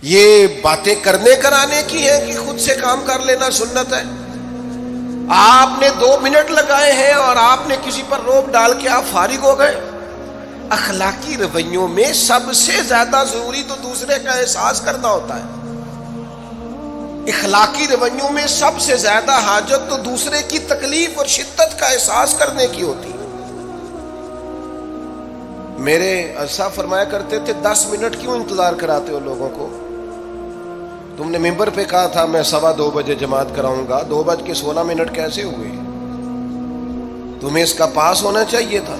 یہ باتیں کرنے کرانے کی ہیں کہ خود سے کام کر لینا سنت ہے؟ آپ نے 2 منٹ لگائے ہیں اور آپ نے کسی پر روک ڈال کے آپ فارغ ہو گئے۔ اخلاقی رویوں میں سب سے زیادہ ضروری تو دوسرے کا احساس کرنا ہوتا ہے۔ اخلاقی رویوں میں سب سے زیادہ حاجت تو دوسرے کی تکلیف اور شدت کا احساس کرنے کی ہوتی ہے۔ میرے صاحب فرمایا کرتے تھے 10 منٹ کیوں انتظار کراتے ہو لوگوں کو؟ تم نے ممبر پہ کہا تھا میں 2:15 بجے جماعت کراؤں گا، 2:16 کیسے ہوئے؟ تمہیں اس کا پاس ہونا چاہیے تھا،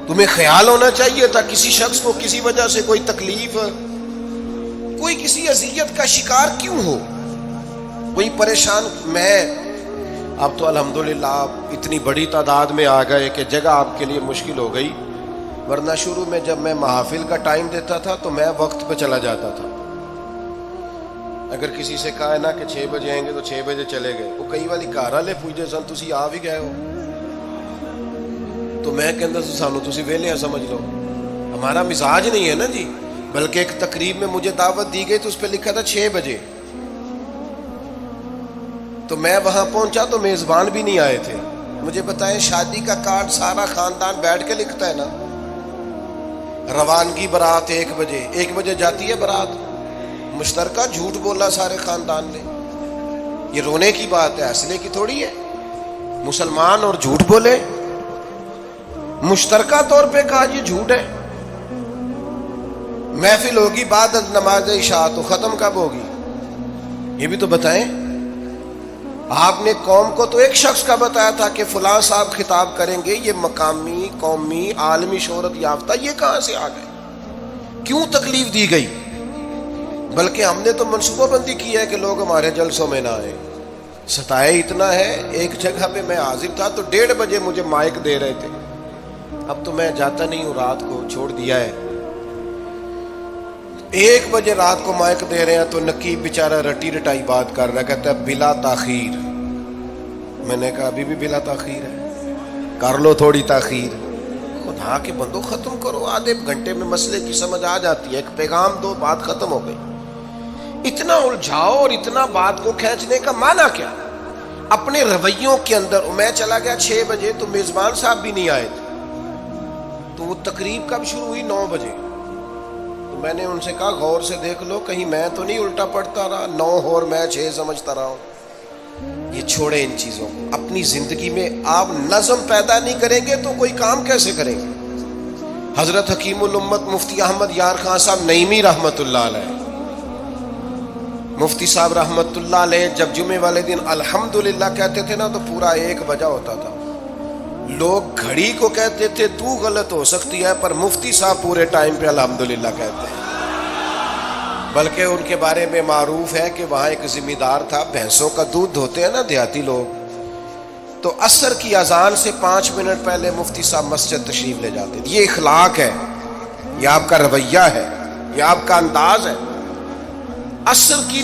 تمہیں خیال ہونا چاہیے تھا کسی شخص کو کسی وجہ سے کوئی تکلیف، کوئی کسی اذیت کا شکار کیوں ہو، کوئی پریشان۔ میں اب تو الحمدللہ آپ اتنی بڑی تعداد میں آ گئے کہ جگہ آپ کے لیے مشکل ہو گئی، ورنہ شروع میں جب میں محافل کا ٹائم دیتا تھا تو میں وقت پہ چلا جاتا تھا۔ اگر کسی سے کہا ہے نا کہ 6 بجے آئیں گے تو 6 بجے چلے گئے، وہ کئی والی گھر والے پوچھتے سن تسی آ بھی گئے ہو، تو میں کہتا سانو تسی ویلے سمجھ لو، ہمارا مزاج نہیں ہے نا جی۔ بلکہ ایک تقریب میں مجھے دعوت دی گئی تو اس پہ لکھا تھا 6 بجے، تو میں وہاں پہنچا تو میزبان بھی نہیں آئے تھے۔ مجھے بتائیں شادی کا کارڈ سارا خاندان بیٹھ کے لکھتا ہے نا، روانگی برات 1 بجے جاتی ہے برات، مشترکہ جھوٹ بولا سارے خاندان نے، یہ رونے کی بات ہے، ہنسنے کی تھوڑی ہے۔ مسلمان اور جھوٹ بولے، مشترکہ طور پہ کہا یہ جھوٹ ہے۔ محفل ہوگی بعد از نماز عشاء، تو ختم کب ہوگی یہ بھی تو بتائیں۔ آپ نے قوم کو تو ایک شخص کا بتایا تھا کہ فلاں صاحب خطاب کریں گے، یہ مقامی، قومی، عالمی شہرت یافتہ، یہ کہاں سے آ گئے؟ کیوں تکلیف دی گئی؟ بلکہ ہم نے تو منصوبہ بندی کی ہے کہ لوگ ہمارے جلسوں میں نہ آئیں۔ ستائے اتنا ہے، ایک جگہ پہ میں حاضر تھا تو 1:30 بجے مجھے مائک دے رہے تھے، اب تو میں جاتا نہیں ہوں، رات کو چھوڑ دیا ہے۔ 1 بجے رات کو مائک دے رہے ہیں تو نقیب بیچارہ رٹی رٹائی بات کر رہا ہے، کہتا ہے بلا تاخیر۔ میں نے کہا ابھی بھی بلا تاخیر ہے، کر لو تھوڑی تاخیر، خدا کے بندو ختم کرو، آدھے گھنٹے میں مسئلے کی سمجھ آ جاتی ہے، ایک پیغام دو، بات ختم ہو گئی۔ اتنا الجھاؤ اور اتنا بات کو کھینچنے کا معنی کیا؟ اپنے رویوں کے اندر میں چلا گیا 6 بجے تو میزبان صاحب بھی نہیں آئے تھے، تو وہ تقریب کب شروع ہوئی؟ 9 بجے۔ تو میں نے ان سے کہا غور سے دیکھ لو کہیں میں تو نہیں الٹا پڑتا رہا، 9 اور میں 6 سمجھتا رہا ہوں۔ یہ چھوڑیں ان چیزوں کو، اپنی زندگی میں آپ نظم پیدا نہیں کریں گے تو کوئی کام کیسے کریں گے؟ حضرت حکیم الامت مفتی احمد یار خان صاحب نعیمی رحمت اللہ علیہ، مفتی صاحب رحمت اللہ علیہ جب جمعے والے دن الحمدللہ کہتے تھے نا تو پورا 1 بجا ہوتا تھا۔ لوگ گھڑی کو کہتے تھے تو غلط ہو سکتی ہے، پر مفتی صاحب پورے ٹائم پہ الحمدللہ کہتے ہیں۔ بلکہ ان کے بارے میں معروف ہے کہ وہاں ایک ذمہ دار تھا، بھینسوں کا دودھ دھوتے ہیں نا دیہاتی لوگ، تو عصر کی اذان سے 5 منٹ پہلے مفتی صاحب مسجد تشریف لے جاتے تھے۔ یہ اخلاق ہے، یہ آپ کا رویہ ہے، یہ آپ کا انداز ہے۔ عصر کی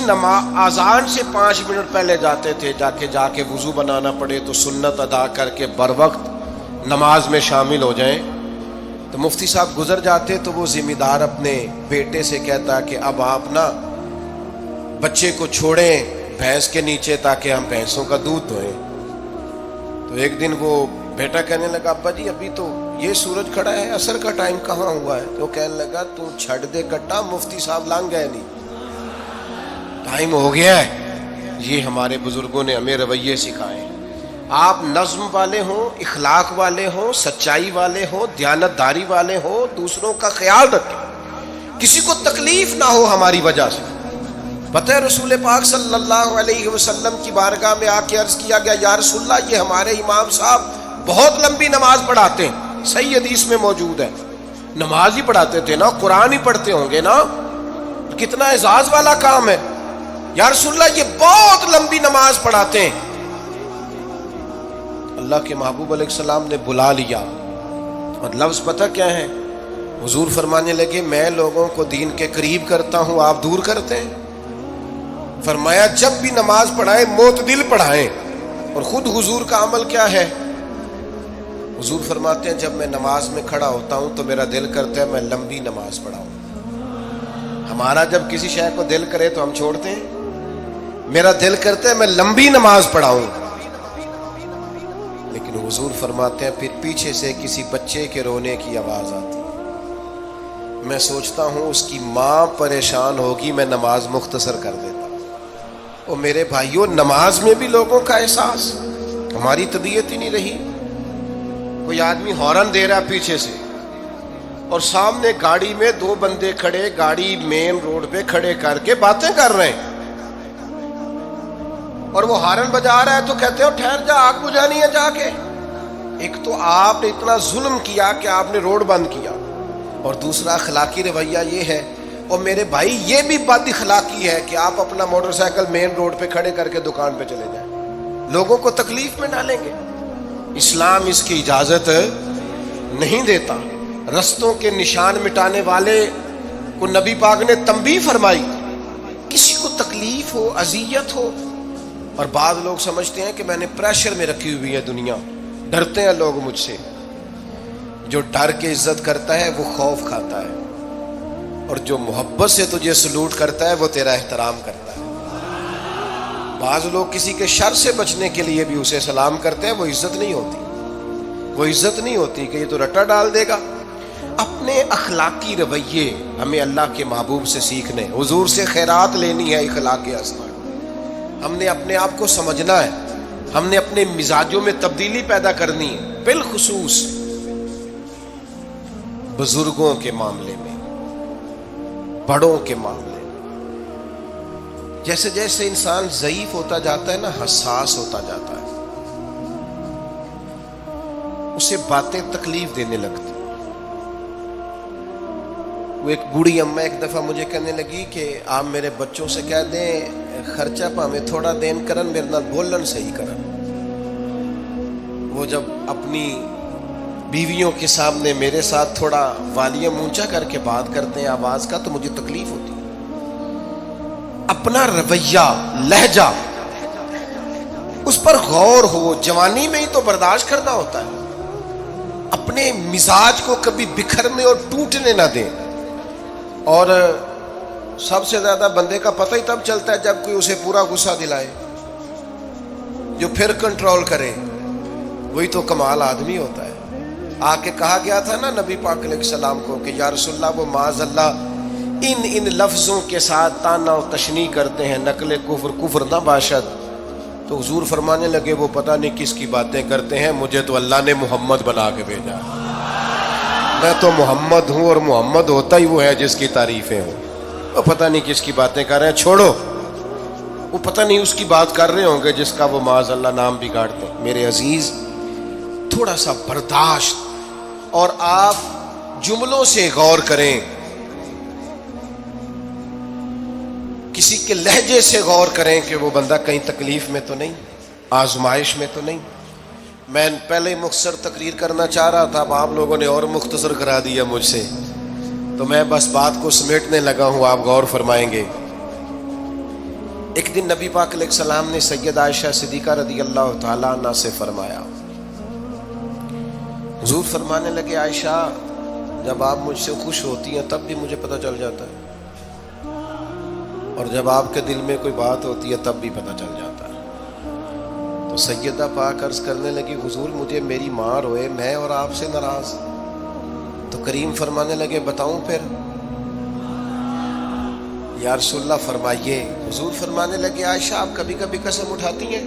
اذان سے 5 منٹ پہلے جاتے تھے، جا کے وضو بنانا پڑے تو سنت ادا کر کے بر وقت نماز میں شامل ہو جائیں۔ تو مفتی صاحب گزر جاتے تو وہ ذمہ دار اپنے بیٹے سے کہتا کہ اب آپ نا بچے کو چھوڑیں بھینس کے نیچے تاکہ ہم بھینسوں کا دودھ دھوئیں۔ تو ایک دن وہ بیٹا کہنے لگا ابا جی ابھی تو یہ سورج کھڑا ہے، عصر کا ٹائم کہاں ہوا ہے؟ تو کہنے لگا تو چھڑ دے کٹا، مفتی صاحب لانگ گئے نہیں، ٹائم ہو گیا ہے۔ یہ ہمارے بزرگوں نے ہمیں رویے سکھائے۔ آپ نظم والے ہوں، اخلاق والے ہوں، سچائی والے ہوں، دیانتداری والے ہوں، دوسروں کا خیال رکھیں، کسی کو تکلیف نہ ہو ہماری وجہ سے۔ پتہ ہے رسول پاک صلی اللہ علیہ وسلم کی بارگاہ میں آ کے عرض کیا گیا یا رسول اللہ یہ ہمارے امام صاحب بہت لمبی نماز پڑھاتے ہیں، صحیح حدیث میں موجود ہے، نماز ہی پڑھاتے تھے نا، قرآن ہی پڑھتے ہوں گے نا، کتنا اعزاز والا کام ہے۔ یا رسول اللہ یہ بہت لمبی نماز پڑھاتے ہیں۔ اللہ کے محبوب علیہ السلام نے بلا لیا، اور لفظ پتہ کیا ہے؟ حضور فرمانے لگے میں لوگوں کو دین کے قریب کرتا ہوں، آپ دور کرتے ہیں۔ فرمایا جب بھی نماز پڑھائیں معتدل پڑھائیں، اور خود حضور کا عمل کیا ہے؟ حضور فرماتے ہیں جب میں نماز میں کھڑا ہوتا ہوں تو میرا دل کرتا ہے میں لمبی نماز پڑھاؤں۔ ہمارا جب کسی شے کو دل کرے تو ہم چھوڑتے ہیں. میرا دل کرتا ہے میں لمبی نماز پڑھاؤں, لیکن حضور فرماتے ہیں پھر پیچھے سے کسی بچے کے رونے کی آواز آتی ہے, میں سوچتا ہوں اس کی ماں پریشان ہوگی, میں نماز مختصر کر دیتا. اور میرے بھائیوں, نماز میں بھی لوگوں کا احساس, ہماری طبیعت ہی نہیں رہی. کوئی آدمی ہارن دے رہا پیچھے سے اور سامنے گاڑی میں 2 بندے کھڑے, گاڑی مین روڈ پہ کھڑے کر کے باتیں کر رہے ہیں, اور وہ ہارن بجا رہا ہے تو کہتے ہو ٹھہر جا, آگ بجھانی ہے جا کے. ایک تو آپ نے اتنا ظلم کیا کہ آپ نے روڈ بند کیا, اور دوسرا اخلاقی رویہ یہ ہے. اور میرے بھائی یہ بھی بد اخلاقی ہے کہ آپ اپنا موٹر سائیکل مین روڈ پہ کھڑے کر کے دکان پہ چلے جائیں, لوگوں کو تکلیف میں ڈالیں گے. اسلام اس کی اجازت نہیں دیتا. رستوں کے نشان مٹانے والے کو نبی پاک نے تنبیہ فرمائی, کسی کو تکلیف ہو, اذیت ہو. اور بعض لوگ سمجھتے ہیں کہ میں نے پریشر میں رکھی ہوئی ہے دنیا, ڈرتے ہیں لوگ مجھ سے. جو ڈر کے عزت کرتا ہے وہ خوف کھاتا ہے, اور جو محبت سے تجھے سلوٹ کرتا ہے وہ تیرا احترام کرتا ہے. بعض لوگ کسی کے شر سے بچنے کے لیے بھی اسے سلام کرتے ہیں, وہ عزت نہیں ہوتی, وہ عزت نہیں ہوتی کہ یہ تو رٹا ڈال دے گا. اپنے اخلاقی رویے ہمیں اللہ کے محبوب سے سیکھنے, حضور سے خیرات لینی ہے, اخلاق حسنہ. ہم نے اپنے آپ کو سمجھنا ہے, ہم نے اپنے مزاجوں میں تبدیلی پیدا کرنی ہے, بالخصوص بزرگوں کے معاملے میں, بڑوں کے معاملے میں. جیسے جیسے انسان ضعیف ہوتا جاتا ہے نا, حساس ہوتا جاتا ہے, اسے باتیں تکلیف دینے لگتی. وہ ایک بوڑھی اماں ایک دفعہ مجھے کہنے لگی کہ آپ میرے بچوں سے کہہ دیں خرچہ پاویں تھوڑا دین کرن, میرے نال بولن صحیح کرن. وہ جب اپنی بیویوں کے سامنے میرے ساتھ تھوڑا والیوم اونچا کر کے بات کرتے ہیں آواز کا, تو مجھے تکلیف ہوتی. اپنا رویہ, لہجہ, اس پر غور ہو. جوانی میں ہی تو برداشت کرنا ہوتا ہے. اپنے مزاج کو کبھی بکھرنے اور ٹوٹنے نہ دیں. اور سب سے زیادہ بندے کا پتہ ہی تب چلتا ہے جب کوئی اسے پورا غصہ دلائے, جو پھر کنٹرول کرے, وہی تو کمال آدمی ہوتا ہے. آ کے کہا گیا تھا نا نبی پاک علیہ السلام کو کہ یا رسول اللہ, وہ معاذ اللہ ان لفظوں کے ساتھ تانا و تشنیع کرتے ہیں, نقل کفر نہ باشد. تو حضور فرمانے لگے وہ پتہ نہیں کس کی باتیں کرتے ہیں, مجھے تو اللہ نے محمد بنا کے بھیجا. میں تو محمد ہوں, اور محمد ہوتا ہی وہ ہے جس کی تعریفیں ہوں. وہ پتہ نہیں کس کی باتیں کر رہے ہیں, چھوڑو. وہ پتہ نہیں اس کی بات کر رہے ہوں گے جس کا وہ معاذ اللہ نام بگاڑتے ہیں. میرے عزیز, تھوڑا سا برداشت, اور آپ جملوں سے غور کریں, کسی کے لہجے سے غور کریں کہ وہ بندہ کہیں تکلیف میں تو نہیں, آزمائش میں تو نہیں. میں پہلے مختصر تقریر کرنا چاہ رہا تھا, اب آپ لوگوں نے اور مختصر کرا دیا مجھ سے, تو میں بس بات کو سمیٹنے لگا ہوں, آپ غور فرمائیں گے. ایک دن نبی پاک علیہ السلام نے سید عائشہ صدیقہ رضی اللہ تعالیٰ عنہ سے فرمایا. حضور فرمانے لگے عائشہ, جب آپ مجھ سے خوش ہوتی ہیں تب بھی مجھے پتہ چل جاتا ہے, اور جب آپ کے دل میں کوئی بات ہوتی ہے تب بھی پتہ چل جاتا ہے. تو سیدہ پاک عرض کرنے لگی حضور مجھے میری ماں روئے, میں اور آپ سے ناراض. تو کریم فرمانے لگے بتاؤں پھر؟ یا رسول اللہ فرمائیے. حضور فرمانے لگے عائشہ آپ کبھی کبھی قسم اٹھاتی ہیں؟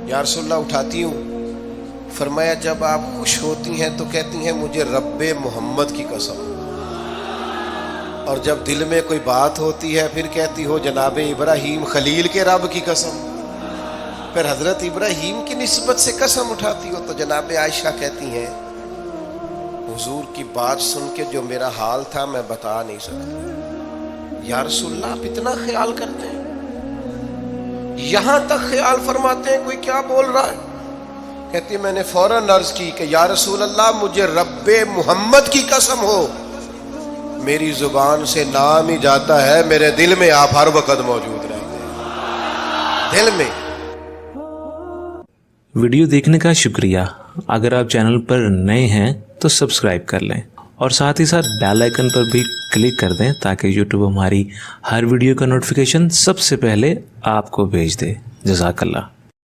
یا رسول اللہ اٹھاتی ہوں. فرمایا جب آپ خوش ہوتی ہیں تو کہتی ہیں مجھے رب محمد کی قسم, اور جب دل میں کوئی بات ہوتی ہے پھر کہتی ہو جناب ابراہیم خلیل کے رب کی قسم. پھر حضرت ابراہیم کی نسبت سے قسم اٹھاتی ہو تو جناب عائشہ کہتی ہیں حضور کی بات سن کے جو میرا حال تھا میں بتا نہیں سکتی. یا رسول اللہ آپ اتنا خیال کرتے ہیں, یہاں تک خیال فرماتے ہیں کوئی کیا بول رہا ہے؟ کہتی ہے میں نے فوراً عرض کی کہ یا رسول اللہ مجھے رب محمد کی قسم ہو, میری زبان سے نام ہی جاتا ہے, میرے دل میں آپ ہر وقت موجود رہیں گے, دل میں. ویڈیو دیکھنے کا شکریہ. اگر آپ چینل پر نئے ہیں تو سبسکرائب کر لیں اور ساتھ ہی ساتھ بیل آئکن پر بھی کلک کر دیں تاکہ یوٹیوب ہماری ہر ویڈیو کا نوٹیفیکیشن سب سے پہلے آپ کو بھیج دے۔ جزاک اللہ۔